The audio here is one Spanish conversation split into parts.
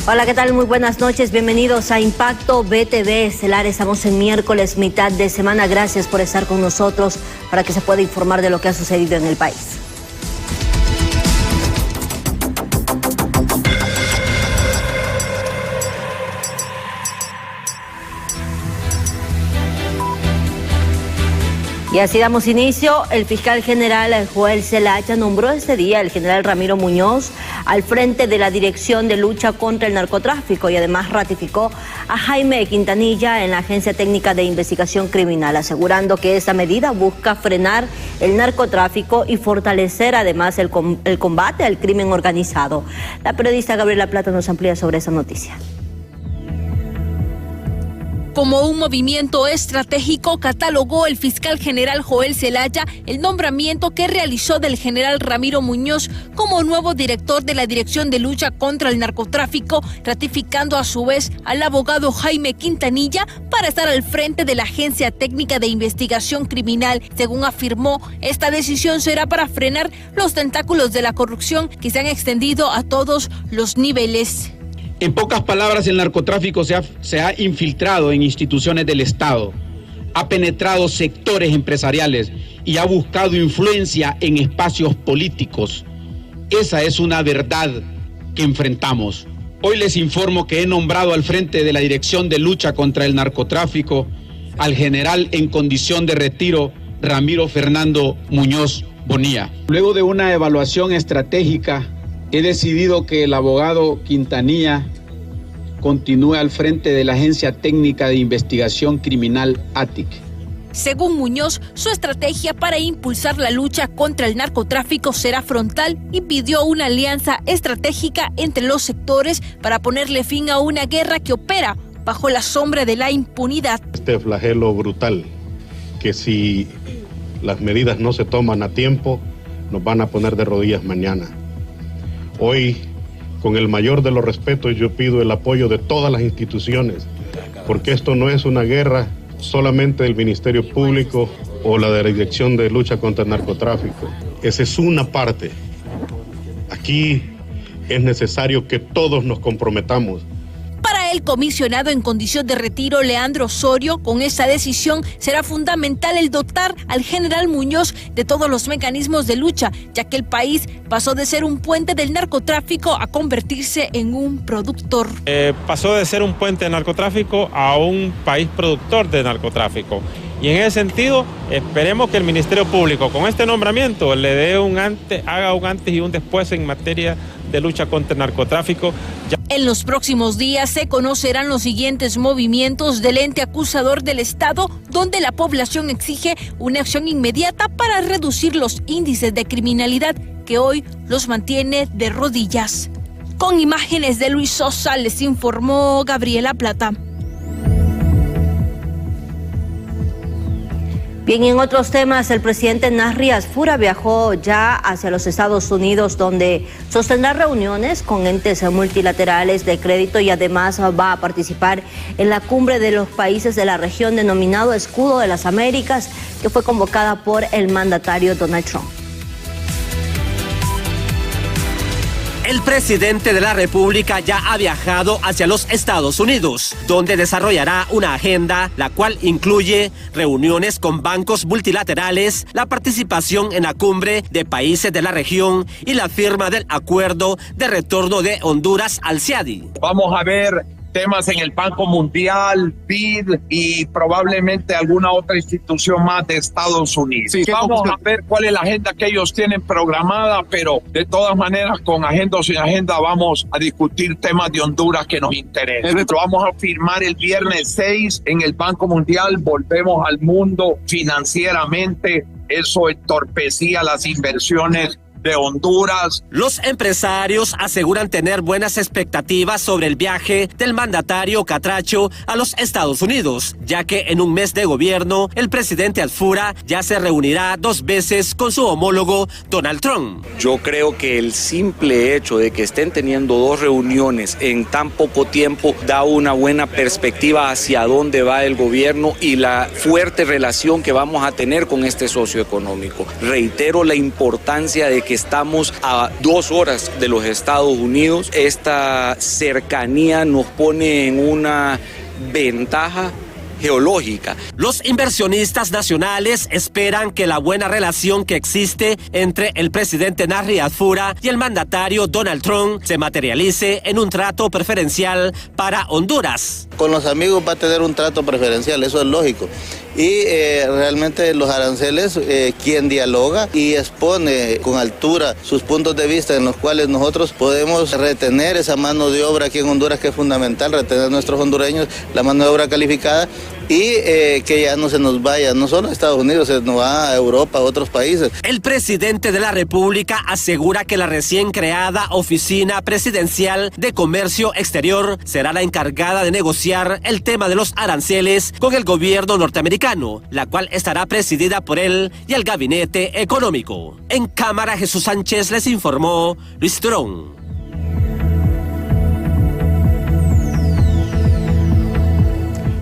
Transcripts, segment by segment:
Hola, ¿qué tal? Muy buenas noches. Bienvenidos a Impacto BTV Estelar. Estamos en miércoles, mitad de semana. Gracias por estar con nosotros para que se pueda informar de lo que ha sucedido en el país. Y así damos inicio. El fiscal general Joel Zelaya nombró este día al general Ramiro Muñoz al frente de la Dirección de Lucha contra el Narcotráfico y además ratificó a Jaime Quintanilla en la Agencia Técnica de Investigación Criminal, asegurando que esta medida busca frenar el narcotráfico y fortalecer además el combate al crimen organizado. La periodista Gabriela Plata nos amplía sobre esa noticia. Como un movimiento estratégico, catalogó el fiscal general Joel Zelaya el nombramiento que realizó del general Ramiro Muñoz como nuevo director de la Dirección de Lucha contra el Narcotráfico, ratificando a su vez al abogado Jaime Quintanilla para estar al frente de la Agencia Técnica de Investigación Criminal. Según afirmó, esta decisión será para frenar los tentáculos de la corrupción que se han extendido a todos los niveles. En pocas palabras, el narcotráfico se ha infiltrado en instituciones del Estado, ha penetrado sectores empresariales y ha buscado influencia en espacios políticos. Esa es una verdad que enfrentamos. Hoy les informo que he nombrado al frente de la Dirección de Lucha contra el Narcotráfico al general en condición de retiro Ramiro Fernando Muñoz Bonilla. Luego de una evaluación estratégica, he decidido que el abogado Quintanilla continúe al frente de la Agencia Técnica de Investigación Criminal ATIC. Según Muñoz, su estrategia para impulsar la lucha contra el narcotráfico será frontal y pidió una alianza estratégica entre los sectores para ponerle fin a una guerra que opera bajo la sombra de la impunidad. Este flagelo brutal, que si las medidas no se toman a tiempo, nos van a poner de rodillas mañana. Hoy, con el mayor de los respetos, yo pido el apoyo de todas las instituciones, porque esto no es una guerra solamente del Ministerio Público o la de la Dirección de Lucha contra el Narcotráfico. Esa es una parte. Aquí es necesario que todos nos comprometamos. Para el comisionado en condición de retiro, Leandro Osorio, con esa decisión será fundamental el dotar al general Muñoz de todos los mecanismos de lucha, ya que el país pasó de ser un puente del narcotráfico a convertirse en un productor. Pasó de ser un puente de narcotráfico a un país productor de narcotráfico. Y en ese sentido, esperemos que el Ministerio Público, con este nombramiento, le dé haga un antes y un después en materia de lucha contra el narcotráfico. En los próximos días se conocerán los siguientes movimientos del ente acusador del Estado, donde la población exige una acción inmediata para reducir los índices de criminalidad que hoy los mantiene de rodillas. Con imágenes de Luis Sosa, les informó Gabriela Plata. Bien, en otros temas, el presidente Nasri Asfura viajó ya hacia los Estados Unidos, donde sostendrá reuniones con entes multilaterales de crédito y además va a participar en la cumbre de los países de la región denominado Escudo de las Américas, que fue convocada por el mandatario Donald Trump. El presidente de la República ya ha viajado hacia los Estados Unidos, donde desarrollará una agenda la cual incluye reuniones con bancos multilaterales, la participación en la cumbre de países de la región y la firma del acuerdo de retorno de Honduras al CIADI. Vamos a ver temas en el Banco Mundial, BID y probablemente alguna otra institución más de Estados Unidos. Sí, vamos a ver cuál es la agenda que ellos tienen programada, pero de todas maneras, con agenda o sin agenda, vamos a discutir temas de Honduras que nos interesan. Vamos a firmar el viernes 6 en el Banco Mundial, volvemos al mundo financieramente, eso entorpecía las inversiones de Honduras. Los empresarios aseguran tener buenas expectativas sobre el viaje del mandatario catracho a los Estados Unidos, ya que en un mes de gobierno el presidente Asfura ya se reunirá 2 veces con su homólogo Donald Trump. Yo creo que el simple hecho de que estén teniendo 2 reuniones en tan poco tiempo da una buena perspectiva hacia dónde va el gobierno y la fuerte relación que vamos a tener con este socio económico. Reitero la importancia de que que estamos a 2 horas de los Estados Unidos. Esta cercanía nos pone en una ventaja geológica. Los inversionistas nacionales esperan que la buena relación que existe entre el presidente Nasri Adfura y el mandatario Donald Trump se materialice en un trato preferencial para Honduras. Con los amigos va a tener un trato preferencial, eso es lógico. Y realmente los aranceles, quien dialoga y expone con altura sus puntos de vista en los cuales nosotros podemos retener esa mano de obra aquí en Honduras, que es fundamental, retener a nuestros hondureños, la mano de obra calificada, y que ya no se nos vaya, no solo a Estados Unidos, se nos va a Europa, a otros países. El presidente de la República asegura que la recién creada Oficina Presidencial de Comercio Exterior será la encargada de negociar el tema de los aranceles con el gobierno norteamericano, la cual estará presidida por él y el Gabinete Económico. En cámara, Jesús Sánchez les informó Luis Turón.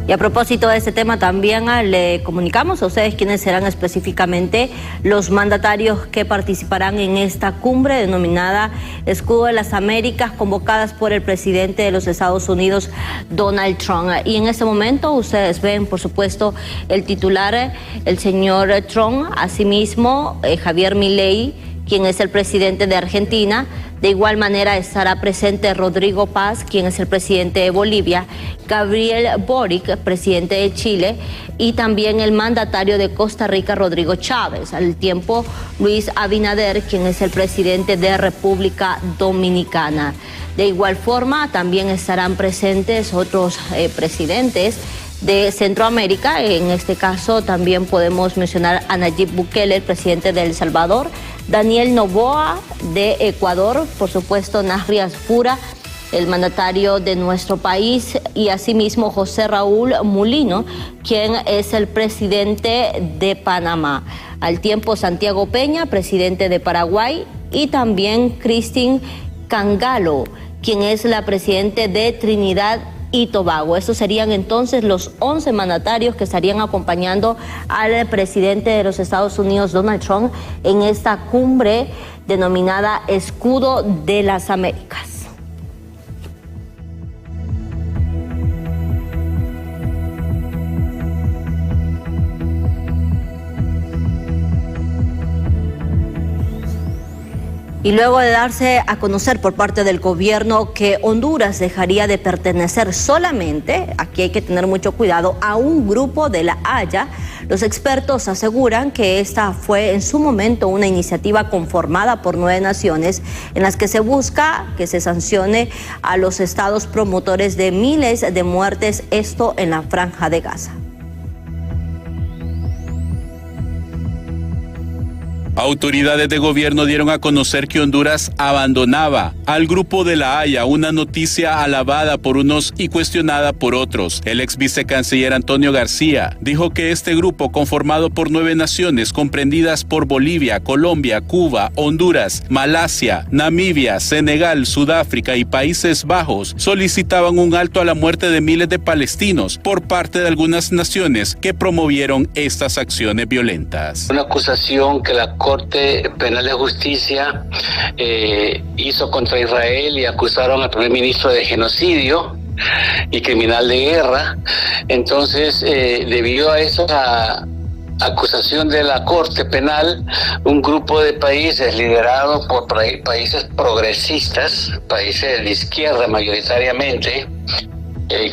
Y a propósito de este tema también le comunicamos a ustedes quiénes serán específicamente los mandatarios que participarán en esta cumbre denominada Escudo de las Américas, convocadas por el presidente de los Estados Unidos, Donald Trump. Y en este momento ustedes ven, por supuesto, el titular, el señor Trump, asimismo Javier Milei, quien es el presidente de Argentina. De igual manera estará presente Rodrigo Paz, quien es el presidente de Bolivia, Gabriel Boric, presidente de Chile, y también el mandatario de Costa Rica, Rodrigo Chávez. Al tiempo, Luis Abinader, quien es el presidente de República Dominicana. De igual forma, también estarán presentes otros presidentes de Centroamérica. En este caso también podemos mencionar a Nayib Bukele, el presidente de El Salvador, Daniel Noboa de Ecuador, por supuesto Nasri Adfura, el mandatario de nuestro país, y asimismo José Raúl Mulino, quien es el presidente de Panamá. Al tiempo, Santiago Peña, presidente de Paraguay, y también Christine Cangalo, quien es la presidente de Trinidad y Tobago. Estos serían entonces los 11 mandatarios que estarían acompañando al presidente de los Estados Unidos, Donald Trump, en esta cumbre denominada Escudo de las Américas. Y luego de darse a conocer por parte del gobierno que Honduras dejaría de pertenecer solamente, aquí hay que tener mucho cuidado, a un grupo de La Haya, los expertos aseguran que esta fue en su momento una iniciativa conformada por 9 naciones en las que se busca que se sancione a los estados promotores de miles de muertes, esto en la Franja de Gaza. Autoridades de gobierno dieron a conocer que Honduras abandonaba al Grupo de La Haya, una noticia alabada por unos y cuestionada por otros. El ex vicecanciller Antonio García dijo que este grupo, conformado por 9 naciones comprendidas por Bolivia, Colombia, Cuba, Honduras, Malasia, Namibia, Senegal, Sudáfrica y Países Bajos, solicitaban un alto a la muerte de miles de palestinos por parte de algunas naciones que promovieron estas acciones violentas. Una acusación que la Corte Penal de Justicia hizo contra Israel y acusaron al primer ministro de genocidio y criminal de guerra. Entonces, debido a esa acusación de la Corte Penal, un grupo de países liderados por países progresistas, países de izquierda mayoritariamente,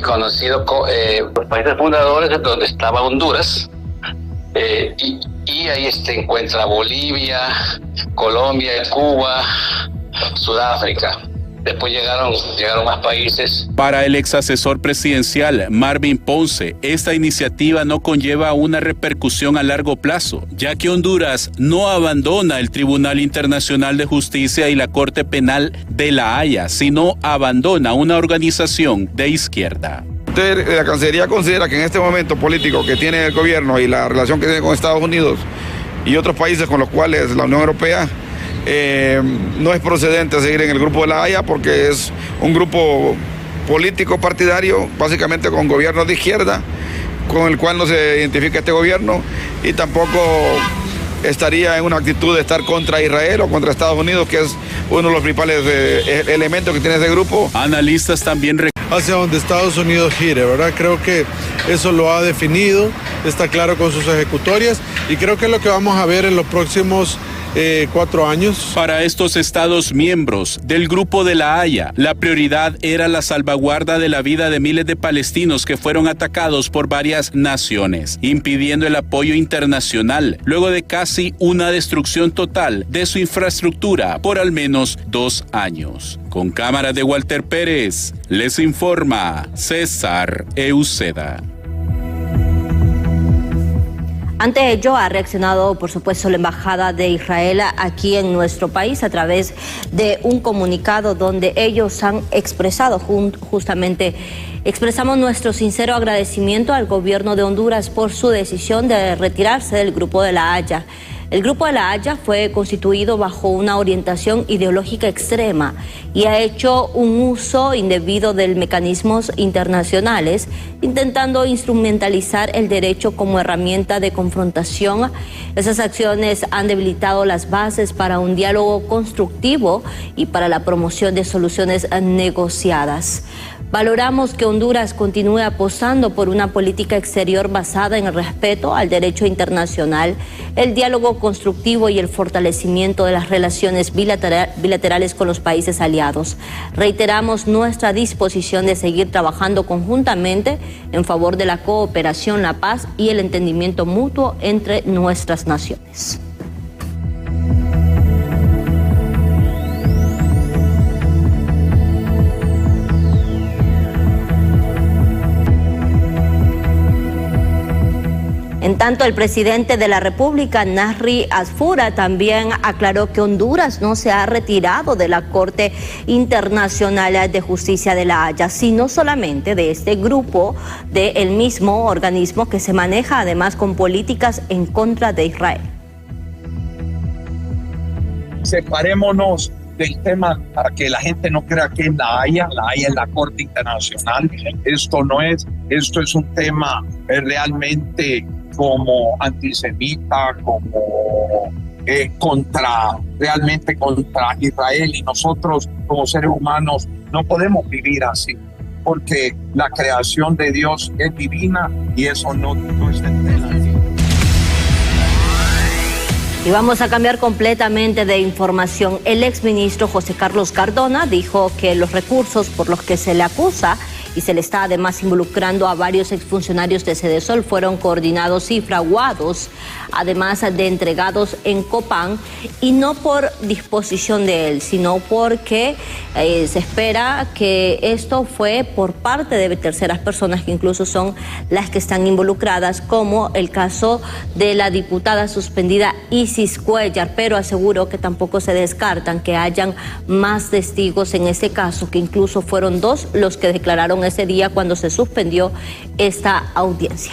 conocido por países fundadores, donde estaba Honduras, y ahí se encuentra Bolivia, Colombia, Cuba, Sudáfrica. Después llegaron más países. Para el ex asesor presidencial Marvin Ponce, esta iniciativa no conlleva una repercusión a largo plazo, ya que Honduras no abandona el Tribunal Internacional de Justicia y la Corte Penal de La Haya, sino abandona una organización de izquierda. La Cancillería considera que en este momento político que tiene el gobierno y la relación que tiene con Estados Unidos y otros países con los cuales la Unión Europea no es procedente seguir en el Grupo de La Haya, porque es un grupo político partidario, básicamente con gobiernos de izquierda, con el cual no se identifica este gobierno, y tampoco estaría en una actitud de estar contra Israel o contra Estados Unidos, que es uno de los principales elementos que tiene ese grupo. Analistas también hacia donde Estados Unidos gire, ¿verdad? Creo que eso lo ha definido, está claro con sus ejecutorias y creo que es lo que vamos a ver en los próximos 4 años. Para estos Estados miembros del Grupo de la Haya, la prioridad era la salvaguarda de la vida de miles de palestinos que fueron atacados por varias naciones, impidiendo el apoyo internacional, luego de casi una destrucción total de su infraestructura por al menos 2 años. Con cámara de Walter Pérez, les informa César Euseda. Ante ello, ha reaccionado, por supuesto, la Embajada de Israel aquí en nuestro país a través de un comunicado donde ellos han expresado justamente, expresamos nuestro sincero agradecimiento al gobierno de Honduras por su decisión de retirarse del Grupo de la Haya. El Grupo de la Haya fue constituido bajo una orientación ideológica extrema y ha hecho un uso indebido de mecanismos internacionales, intentando instrumentalizar el derecho como herramienta de confrontación. Esas acciones han debilitado las bases para un diálogo constructivo y para la promoción de soluciones negociadas. Valoramos que Honduras continúe apostando por una política exterior basada en el respeto al derecho internacional, el diálogo constructivo y el fortalecimiento de las relaciones bilaterales con los países aliados. Reiteramos nuestra disposición de seguir trabajando conjuntamente en favor de la cooperación, la paz y el entendimiento mutuo entre nuestras naciones. En tanto, el presidente de la República, Nasri Asfura, también aclaró que Honduras no se ha retirado de la Corte Internacional de Justicia de la Haya, sino solamente de este grupo del mismo organismo que se maneja además con políticas en contra de Israel. Separémonos del tema para que la gente no crea que es la Haya es la Corte Internacional. Esto no es, esto es un tema realmente como antisemita, como realmente contra Israel, y nosotros como seres humanos no podemos vivir así, porque la creación de Dios es divina y eso no está en tela. Y vamos a cambiar completamente de información. El exministro José Carlos Cardona dijo que los recursos por los que se le acusa y se le está además involucrando a varios exfuncionarios de Sedesol fueron coordinados y fraguados, además de entregados en Copán, y no por disposición de él, sino porque se espera que esto fue por parte de terceras personas que incluso son las que están involucradas, como el caso de la diputada suspendida Isis Cuellar, pero aseguró que tampoco se descartan que hayan más testigos en este caso, que incluso fueron 2 los que declararon ese día cuando se suspendió esta audiencia.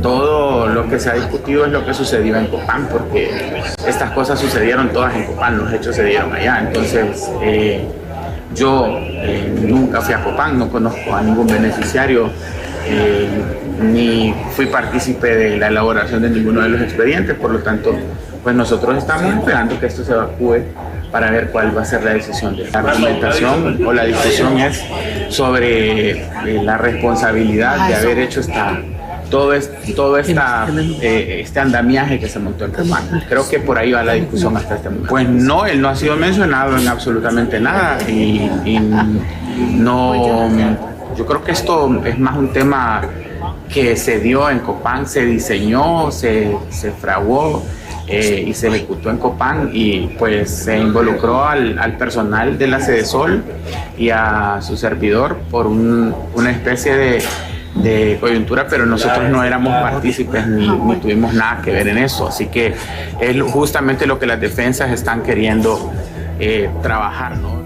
Todo lo que se ha discutido es lo que sucedió en Copán, porque estas cosas sucedieron todas en Copán, los hechos se dieron allá. Entonces, yo nunca fui a Copán, no conozco a ningún beneficiario, ni fui partícipe de la elaboración de ninguno de los expedientes. Por lo tanto, pues nosotros estamos esperando que esto se evacúe para ver cuál va a ser la decisión. La argumentación o la discusión es sobre la responsabilidad de haber hecho todo este andamiaje que se montó en Copán. Creo que por ahí va la discusión hasta este momento. Pues no, él no ha sido mencionado en absolutamente nada y no, yo creo que esto es más un tema que se dio en Copán, se diseñó, se fraguó y se ejecutó en Copán, y pues se involucró al personal de la Sedesol y a su servidor por una especie de coyuntura, pero nosotros no éramos partícipes ni tuvimos nada que ver en eso. Así que es justamente lo que las defensas están queriendo trabajar, ¿no?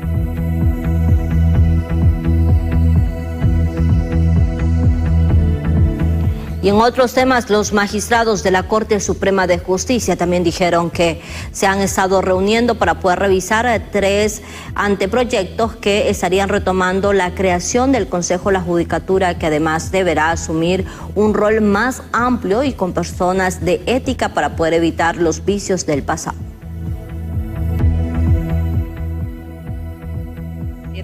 Y en otros temas, los magistrados de la Corte Suprema de Justicia también dijeron que se han estado reuniendo para poder revisar 3 anteproyectos que estarían retomando la creación del Consejo de la Judicatura, que además deberá asumir un rol más amplio y con personas de ética para poder evitar los vicios del pasado.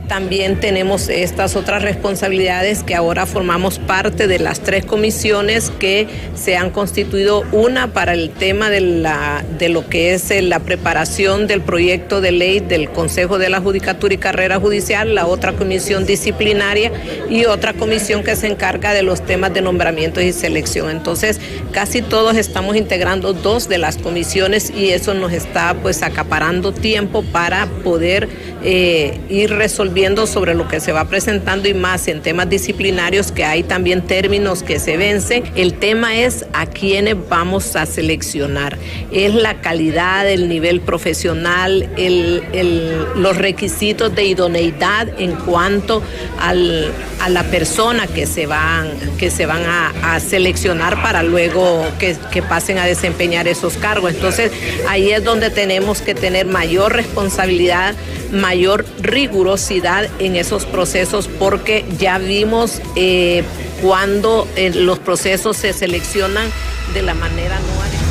También tenemos estas otras responsabilidades que ahora formamos parte de las 3 comisiones que se han constituido, una para el tema de lo que es la preparación del proyecto de ley del Consejo de la Judicatura y Carrera Judicial, la otra comisión disciplinaria y otra comisión que se encarga de los temas de nombramientos y selección. Entonces, casi todos estamos integrando 2 de las comisiones y eso nos está pues acaparando tiempo para poder ir resolviendo sobre lo que se va presentando y más en temas disciplinarios, que hay también términos que se vencen. El tema es a quiénes vamos a seleccionar. Es la calidad, el nivel profesional, los requisitos de idoneidad en cuanto a la persona que se van a seleccionar para luego que pasen a desempeñar esos cargos. Entonces, ahí es donde tenemos que tener mayor responsabilidad, mayor rigurosidad en esos procesos, porque ya vimos cuando los procesos se seleccionan de la manera no adecuada.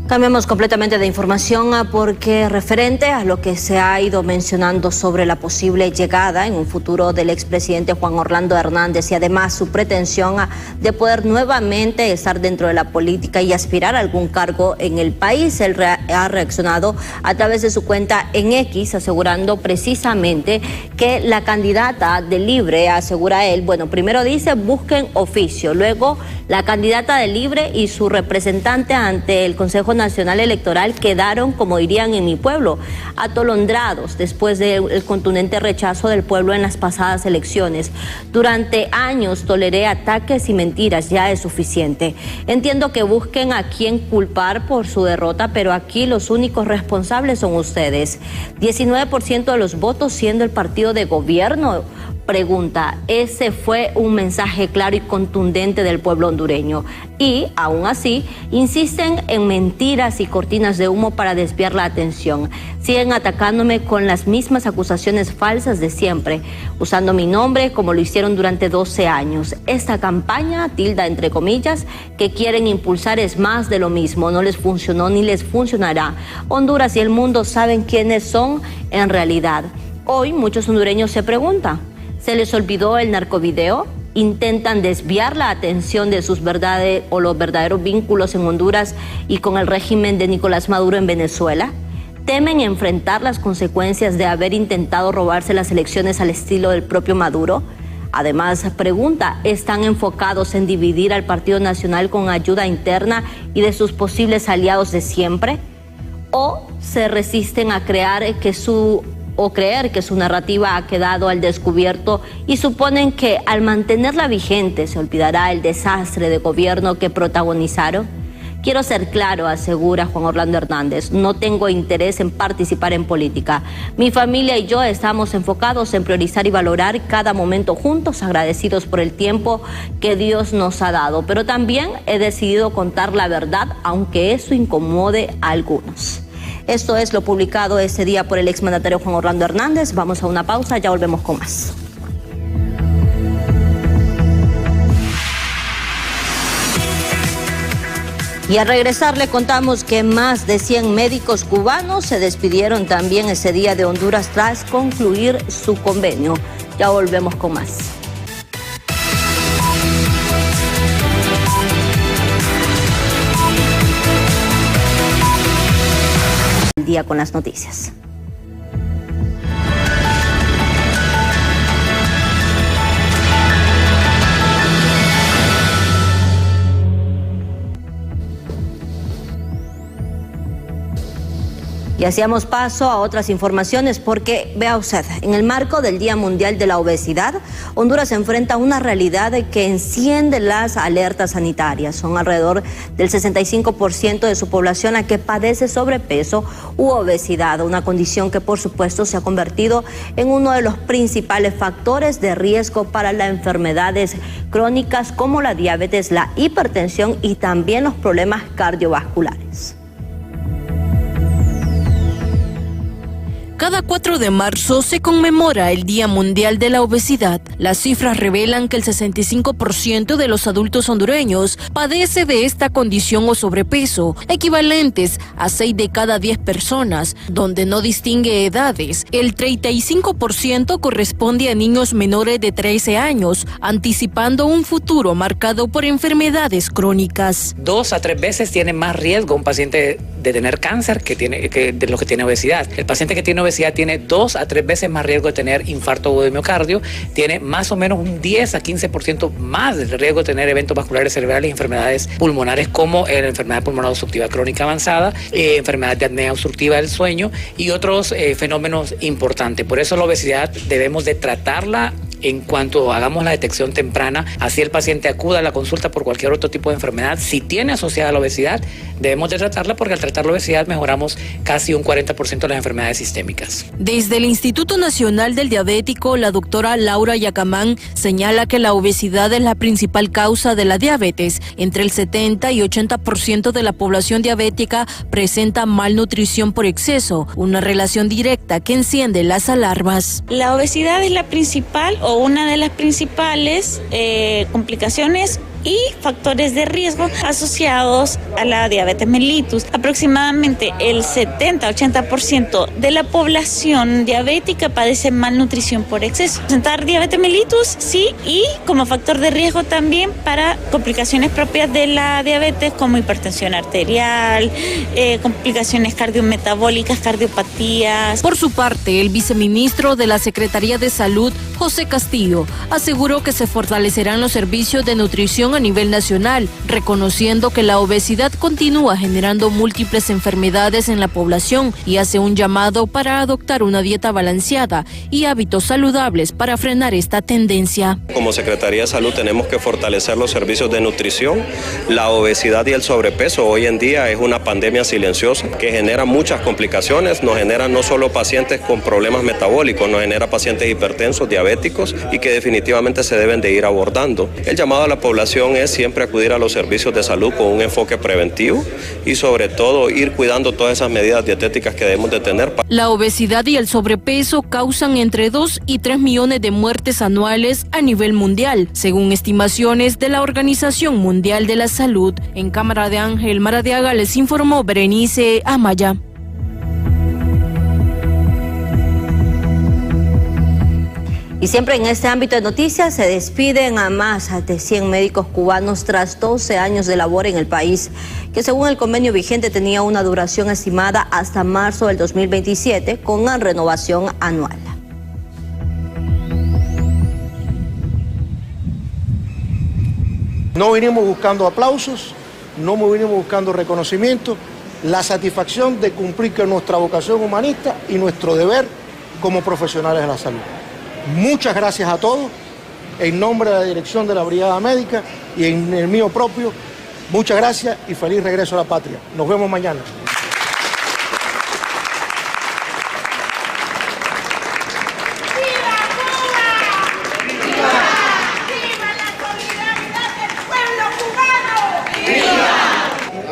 Cambiamos completamente de información porque referente a lo que se ha ido mencionando sobre la posible llegada en un futuro del expresidente Juan Orlando Hernández y además su pretensión de poder nuevamente estar dentro de la política y aspirar a algún cargo en el país, él ha reaccionado a través de su cuenta en X, asegurando precisamente que la candidata de Libre, asegura él, bueno, primero dice busquen oficio, luego la candidata de Libre y su representante ante el Consejo Nacional Electoral quedaron, como dirían en mi pueblo, atolondrados después del contundente rechazo del pueblo en las pasadas elecciones. Durante años toleré ataques y mentiras, ya es suficiente. Entiendo que busquen a quién culpar por su derrota, pero aquí los únicos responsables son ustedes. 19% de los votos siendo el partido de gobierno. Pregunta, ese fue un mensaje claro y contundente del pueblo hondureño. Y, aún así, insisten en mentiras y cortinas de humo para desviar la atención. Siguen atacándome con las mismas acusaciones falsas de siempre, usando mi nombre como lo hicieron durante 12 años. Esta campaña, tilda entre comillas, que quieren impulsar es más de lo mismo. No les funcionó ni les funcionará. Honduras y el mundo saben quiénes son en realidad. Hoy muchos hondureños se preguntan, ¿se les olvidó el narcovideo? ¿Intentan desviar la atención de sus verdades o los verdaderos vínculos en Honduras y con el régimen de Nicolás Maduro en Venezuela? ¿Temen enfrentar las consecuencias de haber intentado robarse las elecciones al estilo del propio Maduro? Además, pregunta, ¿están enfocados en dividir al Partido Nacional con ayuda interna y de sus posibles aliados de siempre? ¿O se resisten a creer que su narrativa ha quedado al descubierto y suponen que al mantenerla vigente se olvidará el desastre de gobierno que protagonizaron? Quiero ser claro, asegura Juan Orlando Hernández, no tengo interés en participar en política. Mi familia y yo estamos enfocados en priorizar y valorar cada momento juntos, agradecidos por el tiempo que Dios nos ha dado. Pero también he decidido contar la verdad, aunque eso incomode a algunos. Esto es lo publicado ese día por el exmandatario Juan Orlando Hernández. Vamos a una pausa, ya volvemos con más. Y al regresar le contamos que más de 100 médicos cubanos se despidieron también ese día de Honduras tras concluir su convenio. Ya volvemos con más. Día con las noticias. Y hacíamos paso a otras informaciones porque, vea usted, en el marco del Día Mundial de la Obesidad, Honduras se enfrenta a una realidad que enciende las alertas sanitarias. Son alrededor del 65% de su población la que padece sobrepeso u obesidad, una condición que por supuesto se ha convertido en uno de los principales factores de riesgo para las enfermedades crónicas como la diabetes, la hipertensión y también los problemas cardiovasculares. Cada 4 de marzo se conmemora el Día Mundial de la Obesidad. Las cifras revelan que el 65% de los adultos hondureños padece de esta condición o sobrepeso, equivalentes a 6 de cada 10 personas, donde no distingue edades. El 35% corresponde a niños menores de 13 años, anticipando un futuro marcado por enfermedades crónicas. 2 a 3 veces tiene más riesgo un paciente de tener cáncer que de los que tiene obesidad. El paciente que tiene obesidad tiene 2 a 3 veces más riesgo de tener infarto agudo de miocardio, tiene más o menos un 10 a 15% más de riesgo de tener eventos vasculares cerebrales y enfermedades pulmonares como la enfermedad pulmonar obstructiva crónica avanzada, enfermedad de apnea obstructiva del sueño y otros fenómenos importantes. Por eso la obesidad debemos de tratarla en cuanto hagamos la detección temprana, así el paciente acuda a la consulta por cualquier otro tipo de enfermedad. Si tiene asociada la obesidad, debemos de tratarla porque al tratar la obesidad mejoramos casi un 40% de las enfermedades sistémicas. Desde el Instituto Nacional del Diabético, la doctora Laura Yacamán señala que la obesidad es la principal causa de la diabetes. Entre el 70 y 80% de la población diabética presenta malnutrición por exceso, una relación directa que enciende las alarmas. La obesidad es la principal o una de las principales complicaciones y factores de riesgo asociados a la diabetes mellitus. Aproximadamente el 70-80% de la población diabética padece malnutrición por exceso. Presentar diabetes mellitus, sí, y como factor de riesgo también para complicaciones propias de la diabetes como hipertensión arterial, complicaciones cardiometabólicas, cardiopatías. Por su parte, el viceministro de la Secretaría de Salud, José Castillo, aseguró que se fortalecerán los servicios de nutrición a nivel nacional, reconociendo que la obesidad continúa generando múltiples enfermedades en la población y hace un llamado para adoptar una dieta balanceada y hábitos saludables para frenar esta tendencia. Como Secretaría de Salud tenemos que fortalecer los servicios de nutrición. La obesidad y el sobrepeso hoy en día es una pandemia silenciosa que genera muchas complicaciones, nos genera no solo pacientes con problemas metabólicos, nos genera pacientes hipertensos, diabéticos y que definitivamente se deben de ir abordando. El llamado a la población es siempre acudir a los servicios de salud con un enfoque preventivo y sobre todo ir cuidando todas esas medidas dietéticas que debemos de tener. La obesidad y el sobrepeso causan entre 2 y 3 millones de muertes anuales a nivel mundial, según estimaciones de la Organización Mundial de la Salud. En Cámara de Ángel Maradiaga les informó Berenice Amaya. Y siempre en este ámbito de noticias se despiden a más de 100 médicos cubanos tras 12 años de labor en el país, que según el convenio vigente tenía una duración estimada hasta marzo del 2027 con una renovación anual. No vinimos buscando aplausos, no vinimos buscando reconocimiento, la satisfacción de cumplir con nuestra vocación humanista y nuestro deber como profesionales de la salud. Muchas gracias a todos, en nombre de la dirección de la Brigada Médica y en el mío propio, muchas gracias y feliz regreso a la patria. Nos vemos mañana.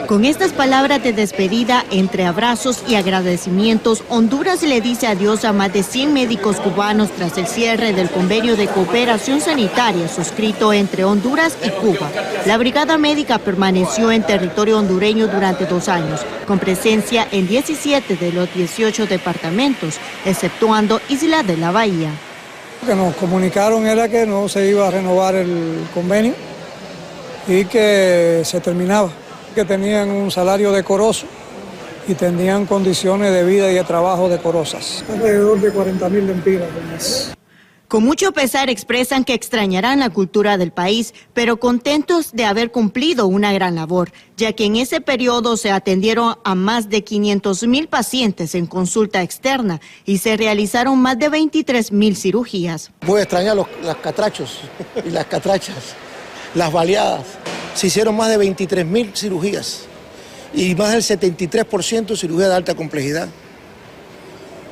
Con estas palabras de despedida, entre abrazos y agradecimientos, Honduras le dice adiós a más de 100 médicos cubanos tras el cierre del convenio de cooperación sanitaria suscrito entre Honduras y Cuba. La Brigada Médica permaneció en territorio hondureño durante 2 años, con presencia en 17 de los 18 departamentos, exceptuando Isla de la Bahía. Lo que nos comunicaron era que no se iba a renovar el convenio y que se terminaba, que tenían un salario decoroso y tenían condiciones de vida y de trabajo decorosas. Alrededor de 40.000 lempiras al mes. Con mucho pesar expresan que extrañarán la cultura del país, pero contentos de haber cumplido una gran labor, ya que en ese periodo se atendieron a más de 500,000 pacientes en consulta externa y se realizaron más de 23,000 cirugías. Voy a extrañar los catrachos y las catrachas, las baleadas. Se hicieron más de 23,000 cirugías y más del 73% cirugía de alta complejidad.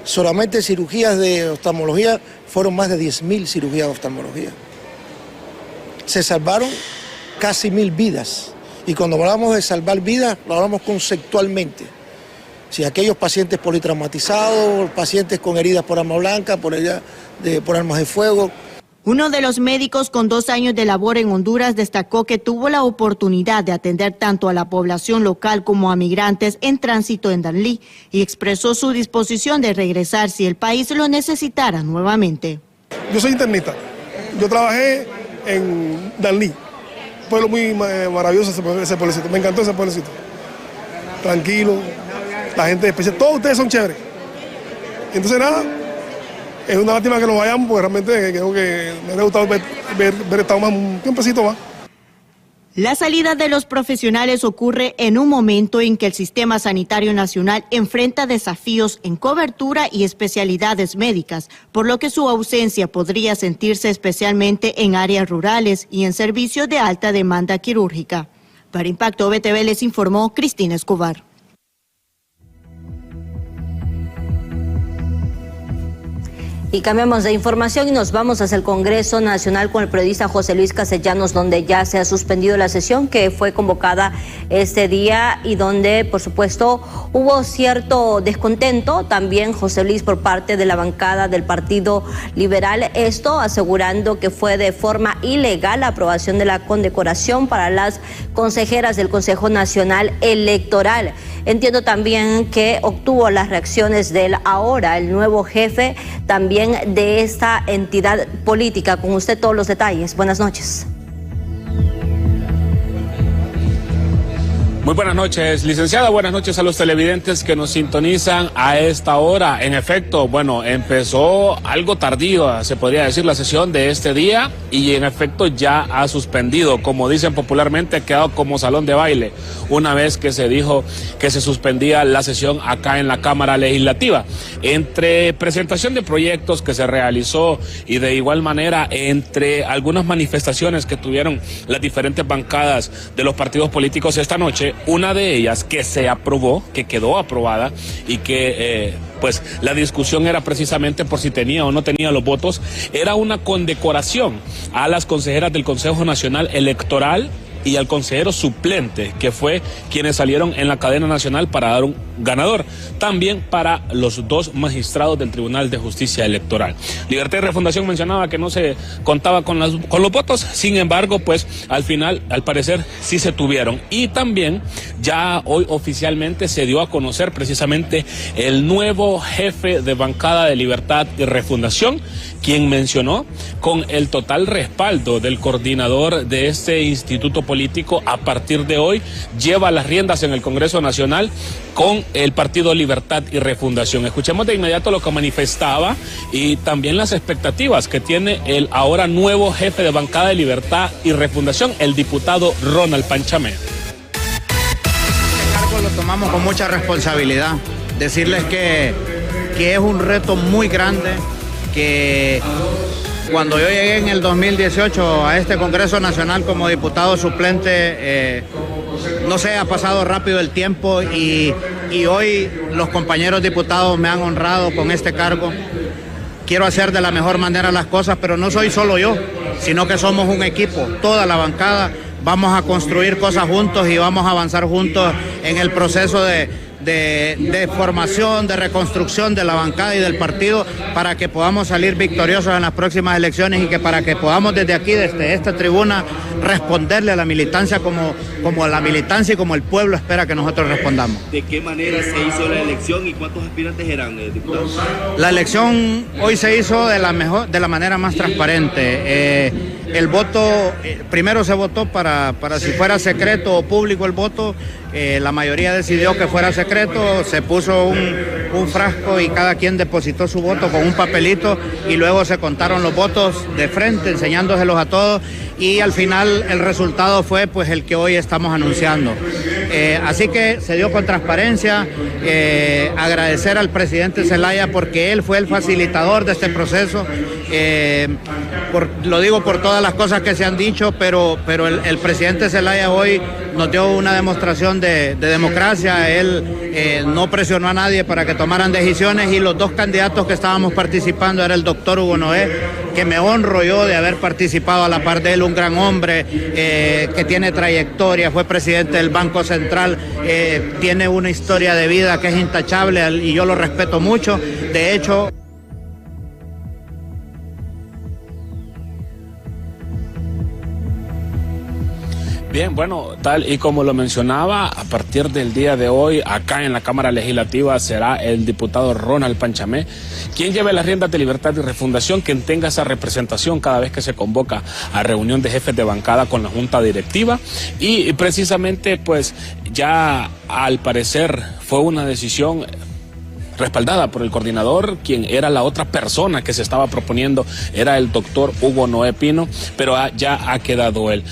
Solamente cirugías de oftalmología fueron más de 10,000 cirugías de oftalmología. Se salvaron casi 1,000 vidas. Y cuando hablamos de salvar vidas, lo hablamos conceptualmente. Si aquellos pacientes politraumatizados, pacientes con heridas por arma blanca, por armas de fuego. Uno de los médicos con 2 años de labor en Honduras destacó que tuvo la oportunidad de atender tanto a la población local como a migrantes en tránsito en Danlí y expresó su disposición de regresar si el país lo necesitara nuevamente. Yo soy internista. Yo trabajé en Danlí, pueblo muy maravilloso ese pueblecito. Me encantó ese pueblecito. Tranquilo, la gente especial, todos ustedes son chéveres. Entonces nada. Es una lástima que nos vayamos porque realmente creo que me hubiera gustado ver estado más un tiempecito más. La salida de los profesionales ocurre en un momento en que el Sistema Sanitario Nacional enfrenta desafíos en cobertura y especialidades médicas, por lo que su ausencia podría sentirse especialmente en áreas rurales y en servicios de alta demanda quirúrgica. Para Impacto BTV les informó Cristina Escobar. Y cambiamos de información y nos vamos hacia el Congreso Nacional con el periodista José Luis Castellanos, donde ya se ha suspendido la sesión que fue convocada este día y donde, por supuesto, hubo cierto descontento también, José Luis, por parte de la bancada del Partido Liberal. Esto asegurando que fue de forma ilegal la aprobación de la condecoración para las consejeras del Consejo Nacional Electoral. Entiendo también que obtuvo las reacciones del ahora, el nuevo jefe también de esta entidad política. Con usted todos los detalles. Buenas noches. Muy buenas noches, licenciada. Buenas noches a los televidentes que nos sintonizan a esta hora. En efecto, bueno, empezó algo tardío, se podría decir, la sesión de este día y en efecto ya ha suspendido. Como dicen popularmente, ha quedado como salón de baile una vez que se dijo que se suspendía la sesión acá en la Cámara Legislativa. Entre presentación de proyectos que se realizó y de igual manera entre algunas manifestaciones que tuvieron las diferentes bancadas de los partidos políticos esta noche, una de ellas que se aprobó, que quedó aprobada y que pues la discusión era precisamente por si tenía o no tenía los votos, era una condecoración a las consejeras del Consejo Nacional Electoral y al consejero suplente, que fue quienes salieron en la cadena nacional para dar un ganador. También para los 2 magistrados del Tribunal de Justicia Electoral. Libertad y Refundación mencionaba que no se contaba con los votos, sin embargo, pues al final, al parecer, sí se tuvieron. Y también ya hoy oficialmente se dio a conocer precisamente el nuevo jefe de bancada de Libertad y Refundación, quien mencionó con el total respaldo del coordinador de este instituto político, a partir de hoy lleva las riendas en el Congreso Nacional con el Partido Libertad y Refundación. Escuchemos de inmediato lo que manifestaba y también las expectativas que tiene el ahora nuevo jefe de bancada de Libertad y Refundación, el diputado Ronald Panchamé. Este cargo lo tomamos con mucha responsabilidad. Decirles que es un reto muy grande, que cuando yo llegué en el 2018 a este Congreso Nacional como diputado suplente, no sé, ha pasado rápido el tiempo y hoy los compañeros diputados me han honrado con este cargo. Quiero hacer de la mejor manera las cosas, pero no soy solo yo, sino que somos un equipo, toda la bancada. Vamos a construir cosas juntos y vamos a avanzar juntos en el proceso de formación, de reconstrucción de la bancada y del partido para que podamos salir victoriosos en las próximas elecciones y que para que podamos desde aquí, desde esta tribuna, responderle a la militancia como la militancia y como el pueblo espera que nosotros respondamos. ¿De qué manera se hizo la elección y cuántos aspirantes eran, diputados? La elección hoy se hizo de la manera más transparente. el voto, primero se votó para si fuera secreto o público el voto. La mayoría decidió que fuera secreto, se puso un frasco y cada quien depositó su voto con un papelito y luego se contaron los votos de frente, enseñándoselos a todos, y al final el resultado fue pues el que hoy estamos anunciando. Así que se dio con transparencia. Agradecer al presidente Zelaya porque él fue el facilitador de este proceso. Lo digo por todas las cosas que se han dicho, pero el presidente Zelaya hoy nos dio una demostración de democracia. Él no presionó a nadie para que tomaran decisiones, y los dos candidatos que estábamos participando era el doctor Hugo Noé, que me honro yo de haber participado a la par de él, un gran hombre que tiene trayectoria, fue presidente del Banco Central, tiene una historia de vida que es intachable y yo lo respeto mucho. De hecho, bien, bueno, tal y como lo mencionaba, a partir del día de hoy, acá en la Cámara Legislativa será el diputado Ronald Panchamé quien lleve las riendas de Libertad y Refundación, quien tenga esa representación cada vez que se convoca a reunión de jefes de bancada con la Junta Directiva. Y precisamente, pues, ya al parecer fue una decisión respaldada por el coordinador, quien era la otra persona que se estaba proponiendo, era el doctor Hugo Noé Pino, pero ya ha quedado él.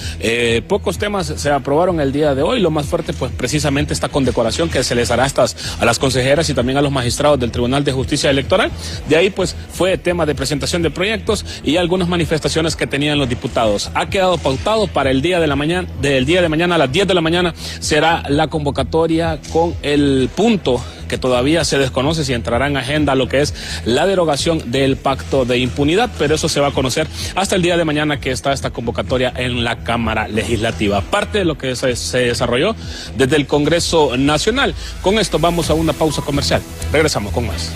Pocos temas se aprobaron el día de hoy, lo más fuerte pues precisamente esta condecoración que se les hará a las consejeras y también a los magistrados del Tribunal de Justicia Electoral. De ahí pues fue tema de presentación de proyectos y algunas manifestaciones que tenían los diputados. Ha quedado pautado para el día de mañana a las 10 de la mañana será la convocatoria con el punto que todavía se desconoce si entrará en agenda lo que es la derogación del pacto de impunidad, pero eso se va a conocer hasta el día de mañana que está esta convocatoria en la Cámara Legislativa. Parte de lo que se desarrolló desde el Congreso Nacional. Con esto vamos a una pausa comercial. Regresamos con más.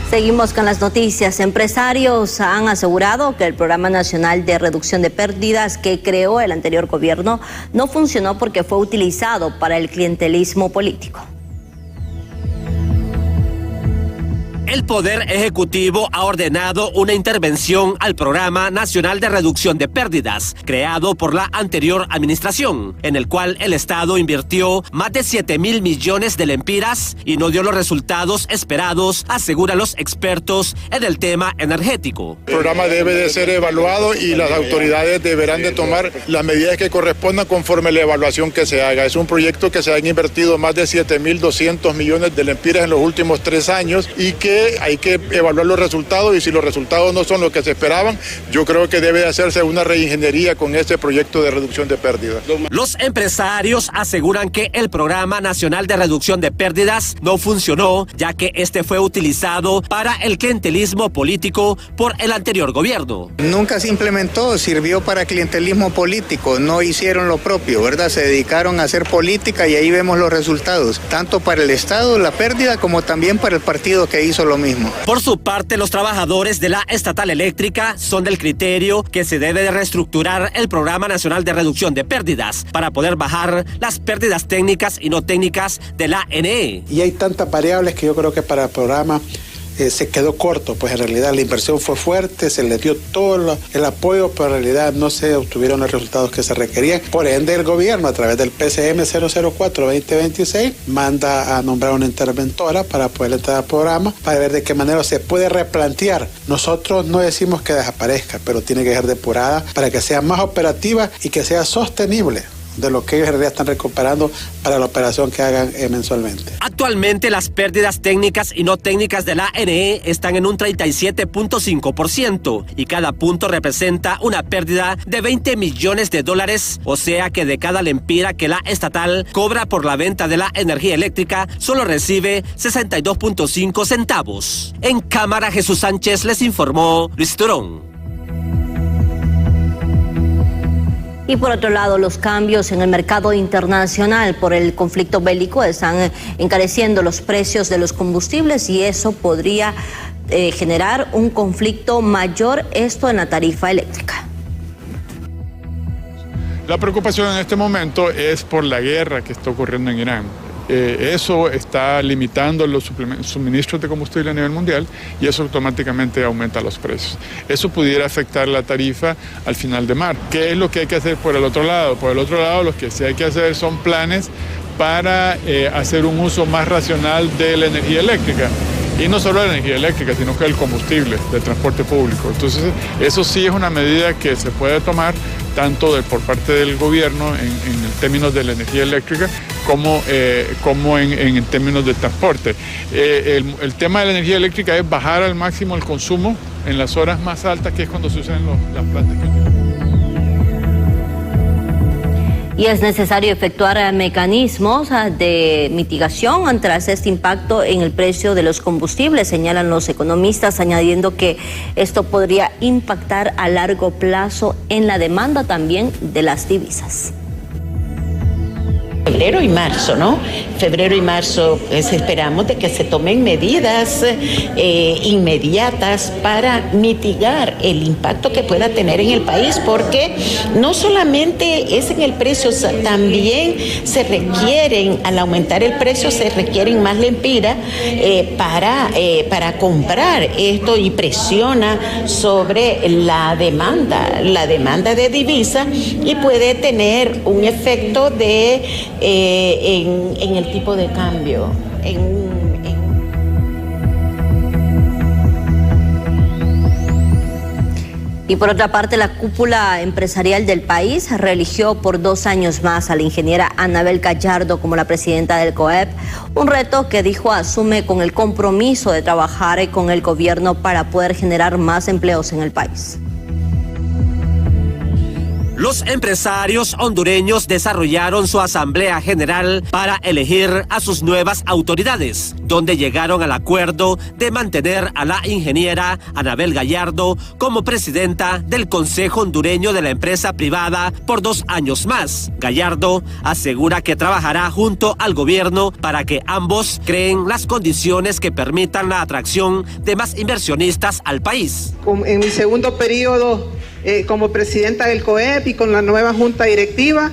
Seguimos con las noticias. Empresarios han asegurado que el Programa Nacional de Reducción de Pérdidas que creó el anterior gobierno no funcionó porque fue utilizado para el clientelismo político. El Poder Ejecutivo ha ordenado una intervención al Programa Nacional de Reducción de Pérdidas, creado por la anterior administración, en el cual el Estado invirtió más de 7.000 millones de lempiras y no dio los resultados esperados, aseguran los expertos en el tema energético. El programa debe de ser evaluado y las autoridades deberán de tomar las medidas que correspondan conforme a la evaluación que se haga. Es un proyecto que se han invertido más de 7.200 millones de lempiras en los últimos 3 años y que hay que evaluar los resultados, y si los resultados no son los que se esperaban, yo creo que debe hacerse una reingeniería con este proyecto de reducción de pérdidas. Los empresarios aseguran que el Programa Nacional de Reducción de Pérdidas no funcionó, ya que este fue utilizado para el clientelismo político por el anterior gobierno. Nunca se implementó, sirvió para clientelismo político, no hicieron lo propio, ¿verdad? Se dedicaron a hacer política y ahí vemos los resultados, tanto para el Estado, la pérdida, como también para el partido que hizo lo mismo. Por su parte, los trabajadores de la estatal eléctrica son del criterio que se debe de reestructurar el Programa Nacional de Reducción de Pérdidas para poder bajar las pérdidas técnicas y no técnicas de la NE. Y hay tantas variables que yo creo que para el programa se quedó corto, pues en realidad la inversión fue fuerte, se le dio todo el apoyo, pero en realidad no se obtuvieron los resultados que se requerían. Por ende, el gobierno, a través del PCM 004-2026, manda a nombrar una interventora para poder entrar al programa, para ver de qué manera se puede replantear. Nosotros no decimos que desaparezca, pero tiene que ser depurada para que sea más operativa y que sea sostenible de lo que ellos en realidad están recuperando para la operación que hagan mensualmente. Actualmente las pérdidas técnicas y no técnicas de la NE están en un 37.5% y cada punto representa una pérdida de $20 millones, o sea que de cada lempira que la estatal cobra por la venta de la energía eléctrica, solo recibe 62.5 centavos. En cámara, Jesús Sánchez les informó Luis Turón. Y por otro lado, los cambios en el mercado internacional por el conflicto bélico están encareciendo los precios de los combustibles y eso podría generar un conflicto mayor, esto en la tarifa eléctrica. La preocupación en este momento es por la guerra que está ocurriendo en Irán. Eso está limitando los suministros de combustible a nivel mundial y eso automáticamente aumenta los precios. Eso pudiera afectar la tarifa al final de marzo. ¿Qué es lo que hay que hacer por el otro lado? Por el otro lado, lo que sí hay que hacer son planes para hacer un uso más racional de la energía eléctrica. Y no solo la energía eléctrica, sino que el combustible del transporte público. Entonces, eso sí es una medida que se puede tomar tanto por parte del gobierno en términos de la energía eléctrica como en términos de transporte. El tema de la energía eléctrica es bajar al máximo el consumo en las horas más altas, que es cuando se usan las plantas que utilizan. Y es necesario efectuar mecanismos de mitigación tras este impacto en el precio de los combustibles, señalan los economistas, añadiendo que esto podría impactar a largo plazo en la demanda también de las divisas. Febrero y marzo, ¿no? Febrero y marzo esperamos de que se tomen medidas inmediatas para mitigar el impacto que pueda tener en el país, porque no solamente es en el precio, también se requieren, al aumentar el precio, se requieren más lempiras para comprar esto y presiona sobre la demanda de divisas y puede tener un efecto en el tipo de cambio. Y por otra parte, la cúpula empresarial del país reeligió por 2 años más a la ingeniera Anabel Gallardo como la presidenta del COEP, un reto que dijo asume con el compromiso de trabajar con el gobierno para poder generar más empleos en el país. Los empresarios hondureños desarrollaron su asamblea general para elegir a sus nuevas autoridades, donde llegaron al acuerdo de mantener a la ingeniera Anabel Gallardo como presidenta del Consejo Hondureño de la Empresa Privada por 2 años más. Gallardo asegura que trabajará junto al gobierno para que ambos creen las condiciones que permitan la atracción de más inversionistas al país. En mi segundo periodo como presidenta del COEP y con la nueva junta directiva,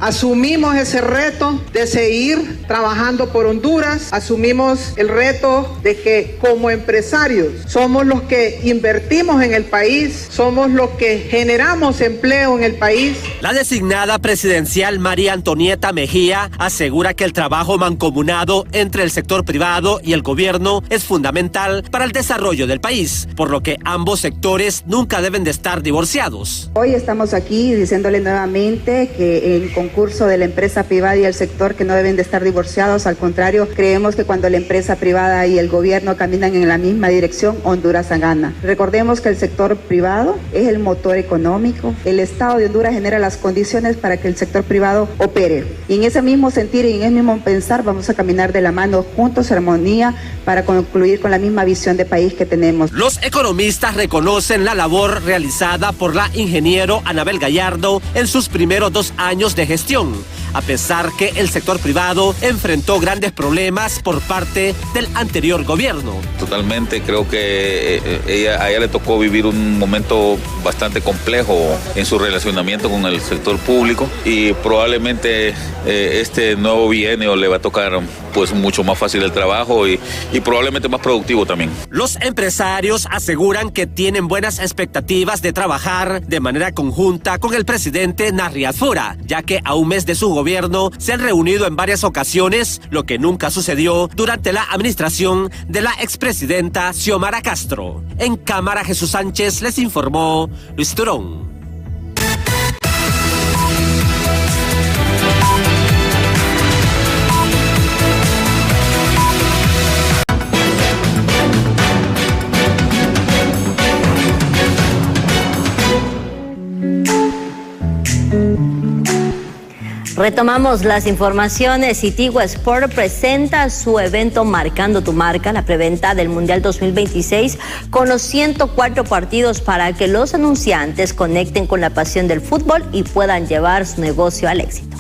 asumimos ese reto de seguir trabajando por Honduras, asumimos el reto de que como empresarios somos los que invertimos en el país, somos los que generamos empleo en el país. La designada presidencial María Antonieta Mejía asegura que el trabajo mancomunado entre el sector privado y el gobierno es fundamental para el desarrollo del país, por lo que ambos sectores nunca deben de estar divorciados. Hoy estamos aquí diciéndole nuevamente que en concurso de la empresa privada y el sector que no deben de estar divorciados, al contrario, creemos que cuando la empresa privada y el gobierno caminan en la misma dirección, Honduras gana. Recordemos que el sector privado es el motor económico, el Estado de Honduras genera las condiciones para que el sector privado opere. Y en ese mismo sentir y en ese mismo pensar vamos a caminar de la mano juntos, armonía, para concluir con la misma visión de país que tenemos. Los economistas reconocen la labor realizada por la ingeniero Anabel Gallardo en sus primeros 2 años de gestión, a pesar que el sector privado enfrentó grandes problemas por parte del anterior gobierno. Totalmente, creo que a ella le tocó vivir un momento bastante complejo en su relacionamiento con el sector público y probablemente este nuevo bienio le va a tocar pues mucho más fácil el trabajo y probablemente más productivo también. Los empresarios aseguran que tienen buenas expectativas de trabajar de manera conjunta con el presidente Narriad Fura, ya que a un mes de su gobierno se han reunido en varias ocasiones, lo que nunca sucedió durante la administración de la expresidenta Xiomara Castro. En cámara, Jesús Sánchez les informó Luis Turón. Retomamos las informaciones y Tigo Sport presenta su evento Marcando tu Marca, la preventa del Mundial 2026 con los 104 partidos para que los anunciantes conecten con la pasión del fútbol y puedan llevar su negocio al éxito.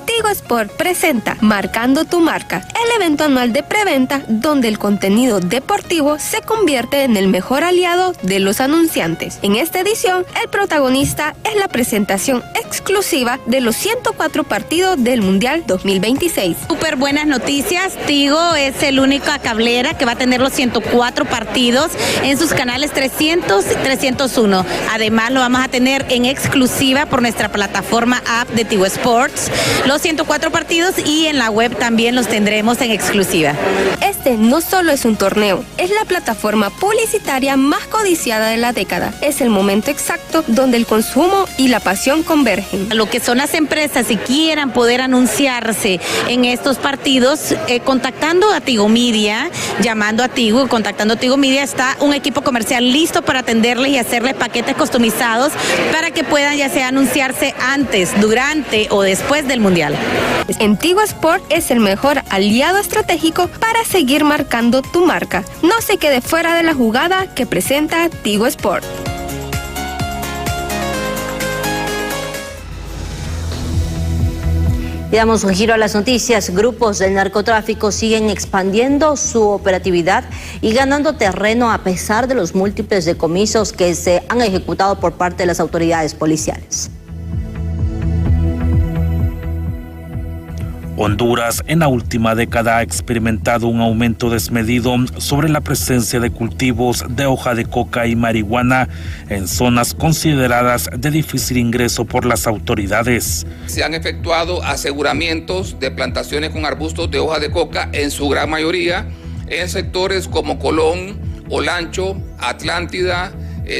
Tigo Sport presenta Marcando tu Marca, el evento anual de preventa donde el contenido deportivo se convierte en el mejor aliado de los anunciantes. En esta edición, el protagonista es la presentación exclusiva de los 104 partidos del Mundial 2026. Súper buenas noticias. Tigo es el único cablera que va a tener los 104 partidos en sus canales 300 y 301. Además, lo vamos a tener en exclusiva por nuestra plataforma app de Tigo Sports. Los 104 partidos y en la web también los tendremos en exclusiva. Este no solo es un torneo, es la plataforma publicitaria más codiciada de la década. Es el momento exacto donde el consumo y la pasión convergen. Lo que son las empresas, si quieran poder anunciarse en estos partidos, contactando a Tigo Media, llamando a Tigo, contactando a Tigo Media, está un equipo comercial listo para atenderles y hacerles paquetes customizados para que puedan ya sea anunciarse antes, durante o después del Mundial. En Tigo Sport es el mejor aliado estratégico para seguir marcando tu marca. No se quede fuera de la jugada que presenta Tigo Sport. Y damos un giro a las noticias. Grupos del narcotráfico siguen expandiendo su operatividad y ganando terreno a pesar de los múltiples decomisos que se han ejecutado por parte de las autoridades policiales. Honduras en la última década ha experimentado un aumento desmedido sobre la presencia de cultivos de hoja de coca y marihuana en zonas consideradas de difícil ingreso por las autoridades. Se han efectuado aseguramientos de plantaciones con arbustos de hoja de coca en su gran mayoría en sectores como Colón, Olancho, Atlántida,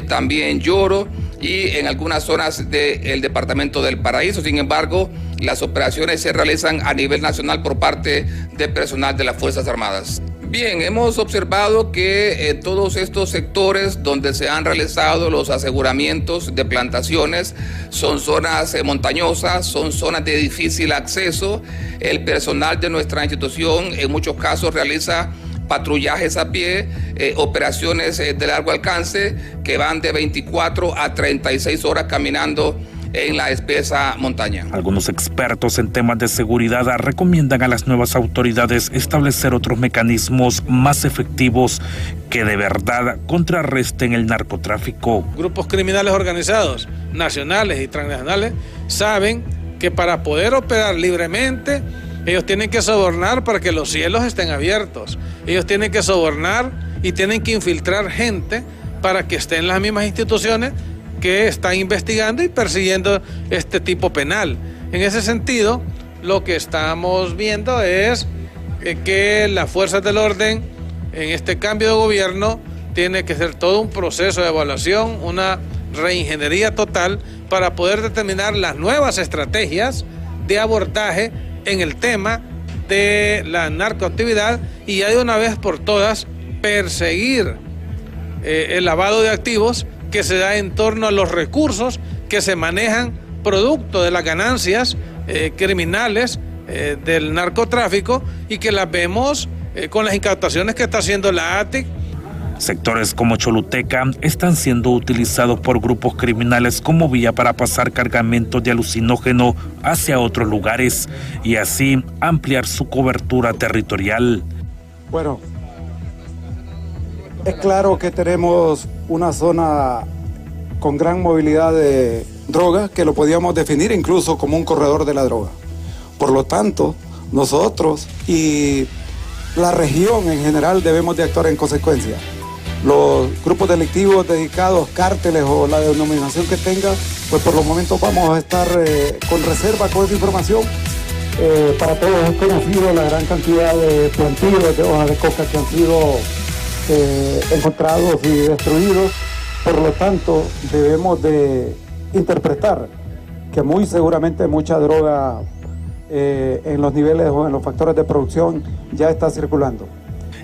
también Lloro y en algunas zonas del departamento del Paraíso. Sin embargo, las operaciones se realizan a nivel nacional por parte de personal de las Fuerzas Armadas. Bien, hemos observado que en todos estos sectores donde se han realizado los aseguramientos de plantaciones son zonas montañosas, son zonas de difícil acceso. El personal de nuestra institución en muchos casos realiza patrullajes a pie, operaciones de largo alcance que van de 24 a 36 horas caminando en la espesa montaña. Algunos expertos en temas de seguridad recomiendan a las nuevas autoridades establecer otros mecanismos más efectivos que de verdad contrarresten el narcotráfico. Grupos criminales organizados, nacionales y transnacionales, saben que para poder operar libremente, ellos tienen que sobornar para que los cielos estén abiertos. Ellos tienen que sobornar y tienen que infiltrar gente para que esté en las mismas instituciones que están investigando y persiguiendo este tipo penal. En ese sentido, lo que estamos viendo es que las fuerzas del orden, en este cambio de gobierno, tiene que ser todo un proceso de evaluación, una reingeniería total para poder determinar las nuevas estrategias de abordaje en el tema de la narcoactividad y ya de una vez por todas perseguir el lavado de activos que se da en torno a los recursos que se manejan producto de las ganancias criminales del narcotráfico y que las vemos con las incautaciones que está haciendo la ATIC. Sectores como Choluteca están siendo utilizados por grupos criminales como vía para pasar cargamentos de alucinógeno hacia otros lugares y así ampliar su cobertura territorial. Bueno, es claro que tenemos una zona con gran movilidad de droga que lo podíamos definir incluso como un corredor de la droga. Por lo tanto, nosotros y la región en general debemos de actuar en consecuencia. Los grupos delictivos dedicados, cárteles o la denominación que tenga, pues por los momentos vamos a estar con reserva con esa información. Para todos es conocido la gran cantidad de plantíos de hoja de coca que han sido encontrados y destruidos. Por lo tanto, debemos de interpretar que muy seguramente mucha droga en los niveles o en los factores de producción ya está circulando.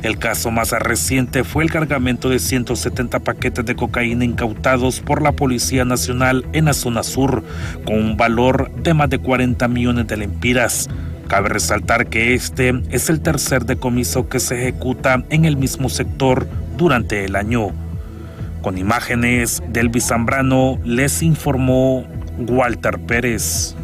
El caso más reciente fue el cargamento de 170 paquetes de cocaína incautados por la Policía Nacional en la zona sur, con un valor de más de 40 millones de lempiras. Cabe resaltar que este es el tercer decomiso que se ejecuta en el mismo sector durante el año. Con imágenes de Elvis Zambrano, les informó Walter Pérez.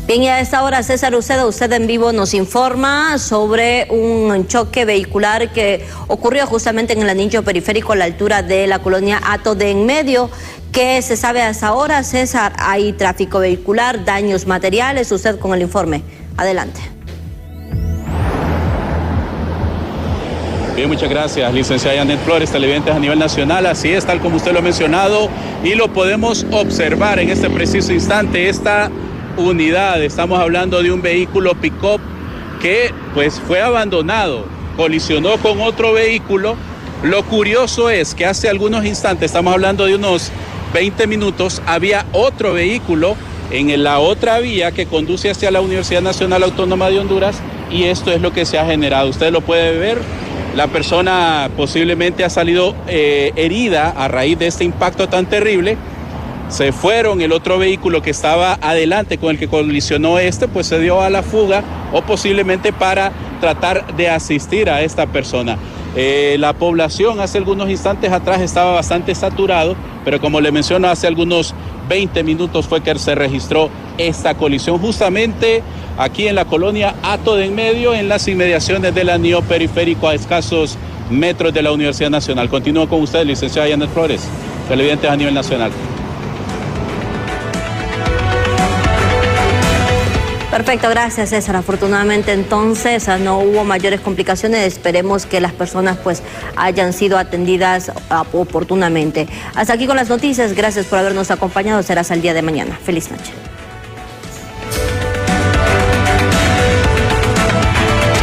Bien, y a esta hora, César Uceda, usted en vivo nos informa sobre un choque vehicular que ocurrió justamente en el anillo periférico a la altura de la colonia Hato de En Medio. ¿Qué se sabe hasta ahora, César? ¿Hay tráfico vehicular, daños materiales? Usted con el informe. Adelante. Bien, muchas gracias, licenciada Janet Flores, televidentes a nivel nacional. Así es, tal como usted lo ha mencionado, y lo podemos observar en este preciso instante. Esta unidad, estamos hablando de un vehículo pick-up que pues fue abandonado, colisionó con otro vehículo. Lo curioso es que hace algunos instantes, estamos hablando de unos 20 minutos, había otro vehículo en la otra vía que conduce hacia la Universidad Nacional Autónoma de Honduras, y esto es lo que se ha generado. Usted lo puede ver, la persona posiblemente ha salido herida a raíz de este impacto tan terrible. Se fueron, el otro vehículo que estaba adelante con el que colisionó pues se dio a la fuga, o posiblemente para tratar de asistir a esta persona. La población hace algunos instantes atrás estaba bastante saturado, pero como le menciono, hace algunos 20 minutos fue que se registró esta colisión justamente aquí en la colonia Hato de En Medio, en las inmediaciones del anillo periférico a escasos metros de la Universidad Nacional. Continúo con usted, licenciada Janet Flores, televidentes a nivel nacional. Perfecto, gracias, César. Afortunadamente entonces no hubo mayores complicaciones. Esperemos que las personas pues hayan sido atendidas oportunamente. Hasta aquí con las noticias. Gracias por habernos acompañado. Será hasta el día de mañana. Feliz noche.